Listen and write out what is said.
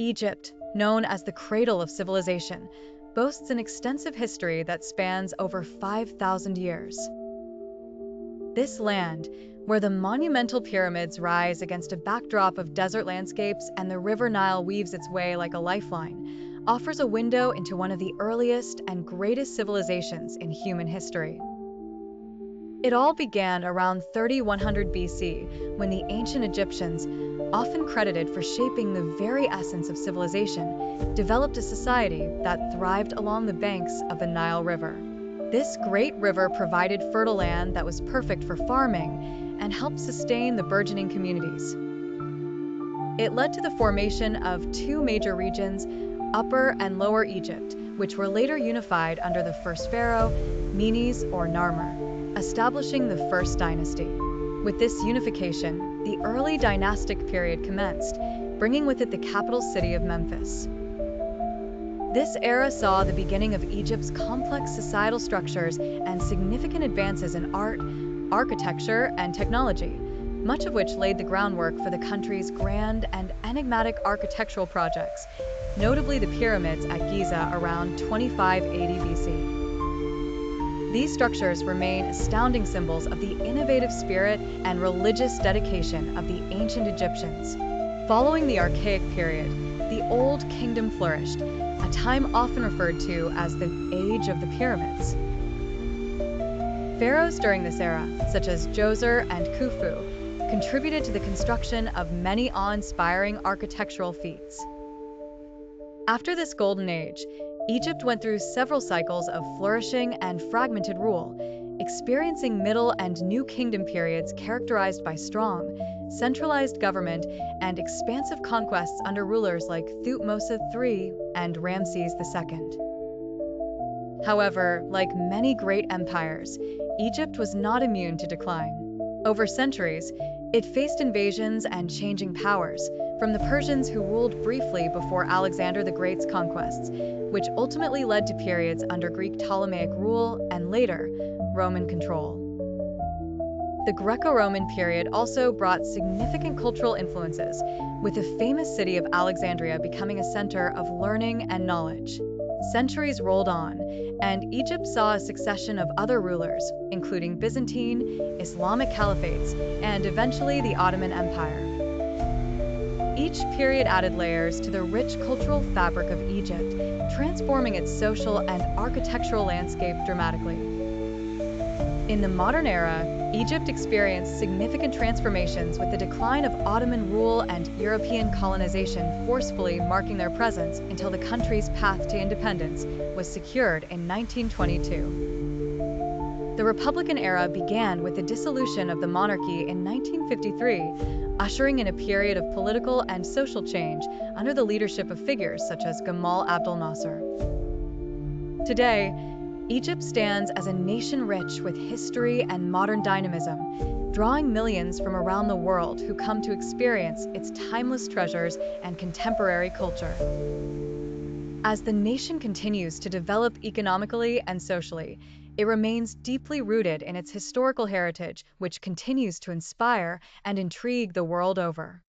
Egypt, known as the Cradle of Civilization, boasts an extensive history that spans over 5,000 years. This land, where the monumental pyramids rise against a backdrop of desert landscapes and the river Nile weaves its way like a lifeline, offers a window into one of the earliest and greatest civilizations in human history. It all began around 3100 BC, when the ancient Egyptians, often credited for shaping the very essence of civilization, developed a society that thrived along the banks of the Nile River. This great river provided fertile land that was perfect for farming and helped sustain the burgeoning communities. It led to the formation of two major regions, Upper and Lower Egypt, which were later unified under the first pharaoh, Menes or Narmer, establishing the First Dynasty. With this unification, the early dynastic period commenced, bringing with it the capital city of Memphis. This era saw the beginning of Egypt's complex societal structures and significant advances in art, architecture, and technology, much of which laid the groundwork for the country's grand and enigmatic architectural projects, notably the pyramids at Giza around 2580 BC. These structures remain astounding symbols of the innovative spirit and religious dedication of the ancient Egyptians. Following the Archaic period, the Old Kingdom flourished, a time often referred to as the Age of the Pyramids. Pharaohs during this era, such as Djoser and Khufu, contributed to the construction of many awe-inspiring architectural feats. After this golden age, Egypt went through several cycles of flourishing and fragmented rule, experiencing Middle and New Kingdom periods characterized by strong, centralized government and expansive conquests under rulers like Thutmose III and Ramses II. However, like many great empires, Egypt was not immune to decline. Over centuries, it faced invasions and changing powers, from the Persians who ruled briefly before Alexander the Great's conquests, which ultimately led to periods under Greek Ptolemaic rule and later, Roman control. The Greco-Roman period also brought significant cultural influences, with the famous city of Alexandria becoming a center of learning and knowledge. Centuries rolled on, and Egypt saw a succession of other rulers, including Byzantine, Islamic caliphates, and eventually the Ottoman Empire. Each period added layers to the rich cultural fabric of Egypt, transforming its social and architectural landscape dramatically. In the modern era, Egypt experienced significant transformations, with the decline of Ottoman rule and European colonization forcefully marking their presence until the country's path to independence was secured in 1922. The Republican era began with the dissolution of the monarchy in 1953, ushering in a period of political and social change under the leadership of figures such as Gamal Abdel Nasser. Today, Egypt stands as a nation rich with history and modern dynamism, drawing millions from around the world who come to experience its timeless treasures and contemporary culture. As the nation continues to develop economically and socially, it remains deeply rooted in its historical heritage, which continues to inspire and intrigue the world over.